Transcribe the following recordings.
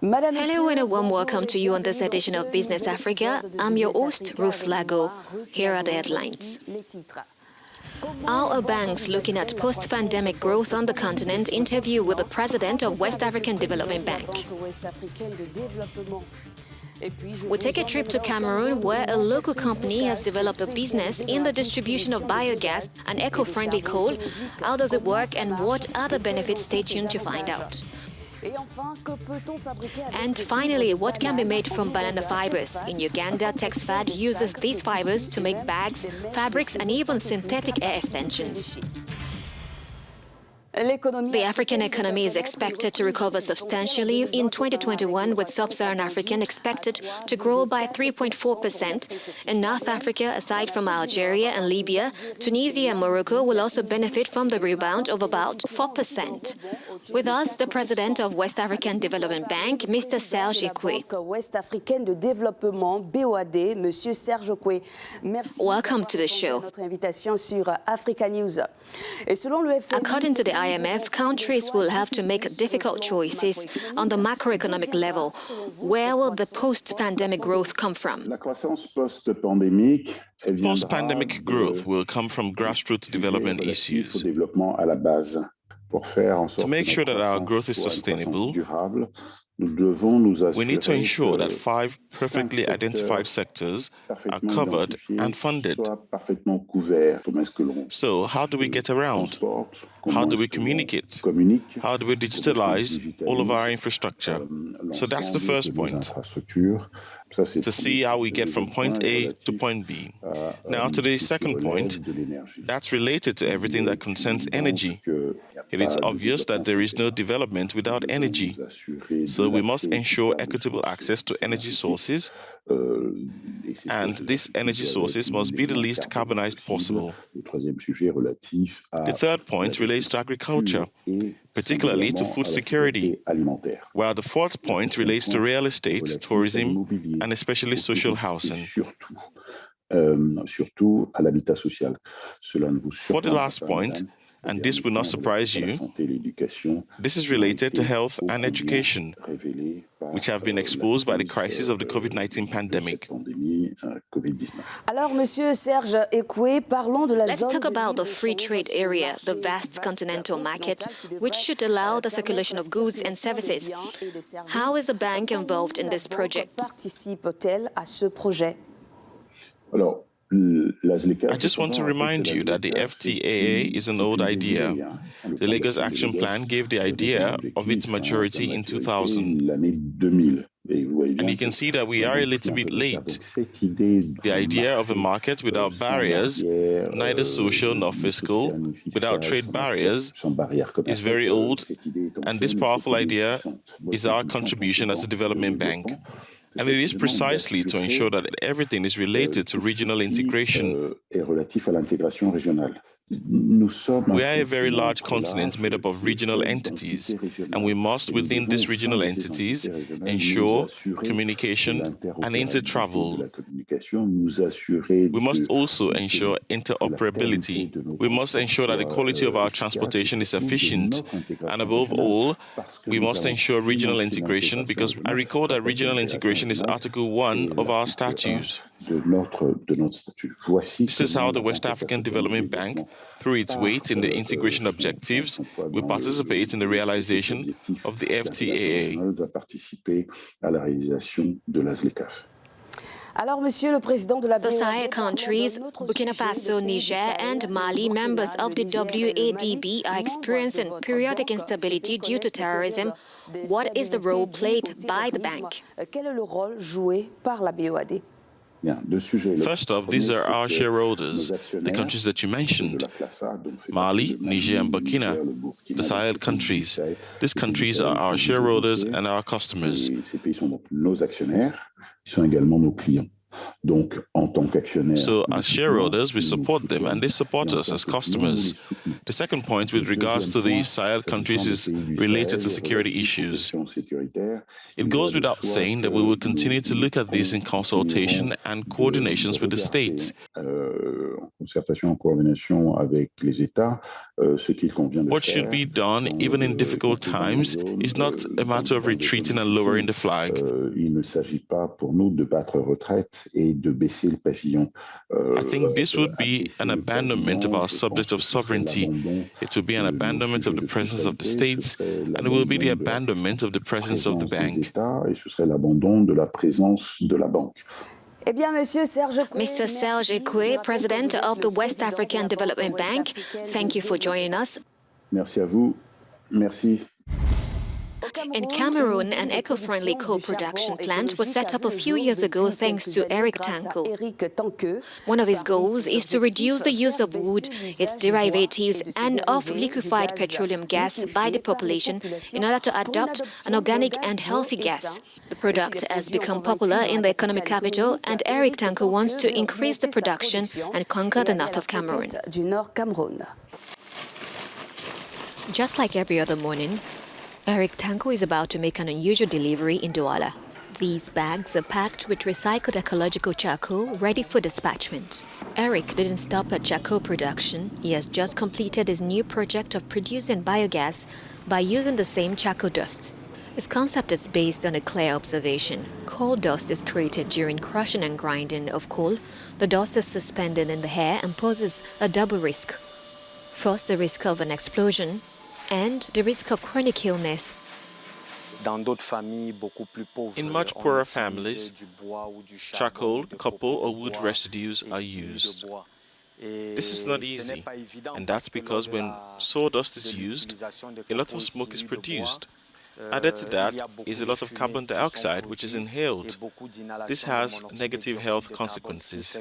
Hello and a warm welcome to you on this edition of Business Africa. I'm your host, Ruth Lago. Here are the headlines. Our banks looking at post-pandemic growth on the continent interview with the president of West African Development Bank. We take a trip to Cameroon, where a local company has developed a business in the distribution of biogas and eco-friendly coal. How does it work and what are the benefits? Stay tuned to find out. And finally, what can be made from banana fibers? In Uganda, Texfad uses these fibers to make bags, fabrics and even synthetic hair extensions. The African economy is expected to recover substantially in 2021, with sub-Saharan African expected to grow by 3.4%. In North Africa, aside from Algeria and Libya, Tunisia and Morocco will also benefit from the rebound of about 4%. With us, the president of West African Development Bank, Mr. Serge Ekwe. Welcome to the show. According to the IMF, countries will have to make difficult choices on the macroeconomic level. Where will the post-pandemic growth come from? Post-pandemic growth will come from grassroots development issues. To make sure that our growth is sustainable, we need to ensure that 5 perfectly identified sectors are covered and funded. So how do we get around? How do we communicate? How do we digitalize all of our infrastructure? So that's the first point, to see how we get from point A to point B. Now to the second point, that's related to everything that concerns energy. It is obvious that there is no development without energy. So we must ensure equitable access to energy sources, and these energy sources must be the least carbonized possible. The third point relates to agriculture, particularly to food security, while the fourth point relates to real estate, tourism, and especially social housing. For the last point, and this will not surprise you, this is related to health and education, which have been exposed by the crisis of the COVID-19 pandemic. Let's talk about the free trade area, the vast continental market, which should allow the circulation of goods and services. How is the bank involved in this project? I just want to remind you that the FTAA is an old idea. The Lagos Action Plan gave the idea of its maturity in 2000. And you can see that we are a little bit late. The idea of a market without barriers, neither social nor fiscal, without trade barriers, is very old. And this powerful idea is our contribution as a development bank. And it is precisely to ensure that everything is related to regional integration. We are a very large continent made up of regional entities, and we must, within these regional entities, ensure communication and inter-travel. We must also ensure interoperability. We must ensure that the quality of our transportation is efficient, and above all, we must ensure regional integration, because I recall that regional integration is Article 1 of our statute. This is how the West African Development Bank, through its weight in the integration objectives, will participate in the realization of the FTAA. The Sahel countries, Burkina Faso, Niger and Mali, members of the WADB, are experiencing periodic instability due to terrorism. What is the role played by the bank? First off, these are our shareholders, the countries that you mentioned: Mali, Niger and Burkina, the Sahel countries. These countries are our shareholders and our customers. So as shareholders, we support them and they support us as customers. The second point with regards to the Sahel countries is related to security issues. It goes without saying that we will continue to look at this in consultation and coordinations with the states. What should be done, even in difficult times, is not a matter of retreating and lowering the flag. I think this would be an abandonment of our subject of sovereignty. It would be an abandonment of the presence of the states, and it will be the abandonment of the presence of the bank. Mr. Serge Ekwe, President of the West African Development Bank, thank you for joining us. Merci à vous. Merci. In Cameroon, an eco-friendly co-production plant was set up a few years ago thanks to Eric Tanko. One of his goals is to reduce the use of wood, its derivatives, and of liquefied petroleum gas by the population in order to adopt an organic and healthy gas. The product has become popular in the economic capital, and Eric Tanko wants to increase the production and conquer the north of Cameroon. Just like every other morning, Eric Tanko is about to make an unusual delivery in Douala. These bags are packed with recycled ecological charcoal ready for dispatchment. Eric didn't stop at charcoal production. He has just completed his new project of producing biogas by using the same charcoal dust. His concept is based on a clear observation. Coal dust is created during crushing and grinding of coal. The dust is suspended in the air and poses a double risk. First, the risk of an explosion, and the risk of chronic illness. In much poorer families, charcoal, copper, or wood residues are used. This is not easy, and that's because when sawdust is used, a lot of smoke is produced. Added to that is a lot of carbon dioxide which is inhaled. This has negative health consequences.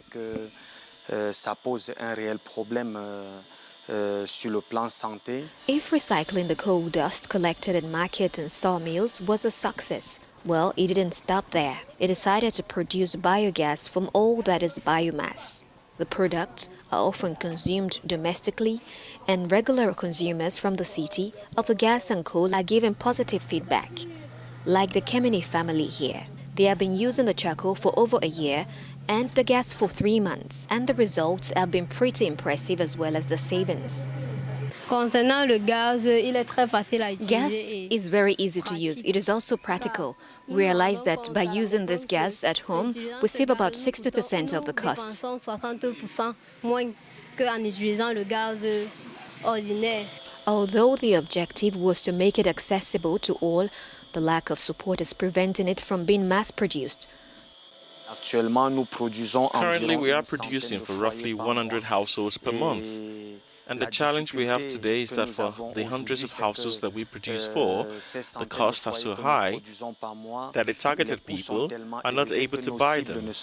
If recycling the coal dust collected in market and sawmills was a success, well, it didn't stop there. It decided to produce biogas from all that is biomass. The products are often consumed domestically, and regular consumers from the city of the gas and coal are given positive feedback. Like the Kemeni family here. They have been using the charcoal for over a year and the gas for 3 months, and the results have been pretty impressive as well as the savings. Gas is very easy to use. It is also practical. We realize that by using this gas at home, we save about 60% of the costs. Although the objective was to make it accessible to all, the lack of support is preventing it from being mass-produced. Currently, we are producing for roughly 100 households per month. And the challenge we have today is that for the hundreds of households that we produce for, the costs are so high that the targeted people are not able to buy them. He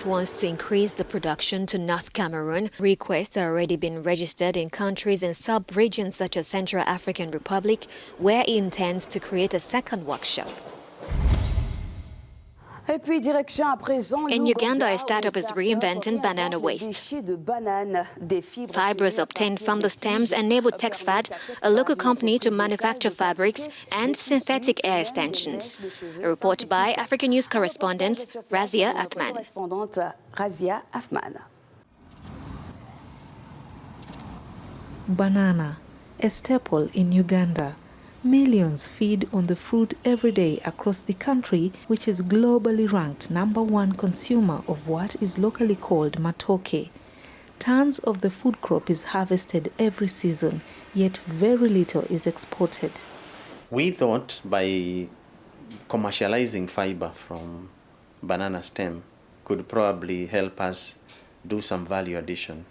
wants to increase the production to North Cameroon. Requests are already been registered in countries and sub-regions such as Central African Republic, where he intends to create a second workshop. In Uganda, a startup is reinventing banana waste. Fibers obtained from the stems enable Texfad, a local company, to manufacture fabrics and synthetic hair extensions. A report by Africanews correspondent Razia Athman. Banana, a staple in Uganda. Millions feed on the fruit every day across the country, which is globally ranked #1 consumer of what is locally called matoke. Tons of the food crop is harvested every season, yet very little is exported. We thought by commercializing fiber from banana stem could probably help us do some value addition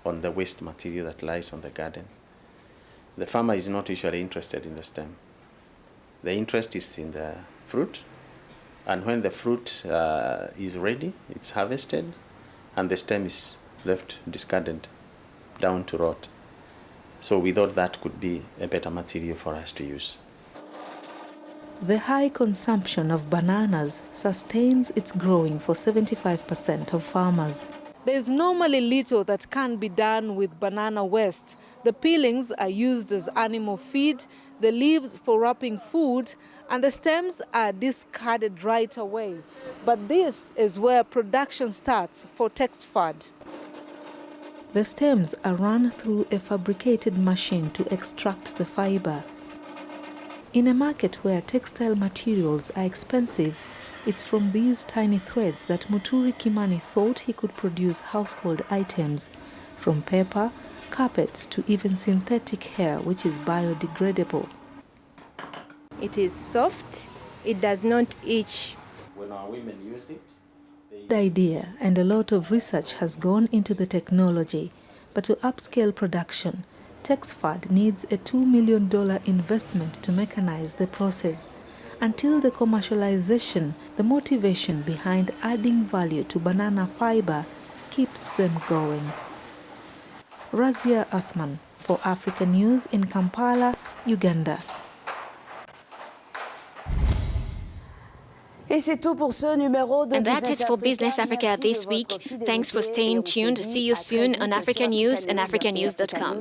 on the waste material that lies on the garden. The farmer is not usually interested in the stem. The interest is in the fruit, and when the fruit is ready, it's harvested, and the stem is left discarded down to rot. So we thought that could be a better material for us to use. The high consumption of bananas sustains its growing for 75% of farmers. There's normally little that can be done with banana waste. The peelings are used as animal feed, the leaves for wrapping food, and the stems are discarded right away. But this is where production starts for Texfad. The stems are run through a fabricated machine to extract the fiber. In a market where textile materials are expensive, it's from these tiny threads that Muturi Kimani thought he could produce household items, from paper, carpets to even synthetic hair, which is biodegradable. It is soft, it does not itch. When our women use it, The idea and a lot of research has gone into the technology, but to upscale production, Texfad needs a $2 million investment to mechanize the process. Until the commercialization, the motivation behind adding value to banana fiber keeps them going. Razia Athman for Africanews in Kampala, Uganda. And that's it for Business Africa this week. Thanks for staying tuned. See you soon on Africa News and africanews.com.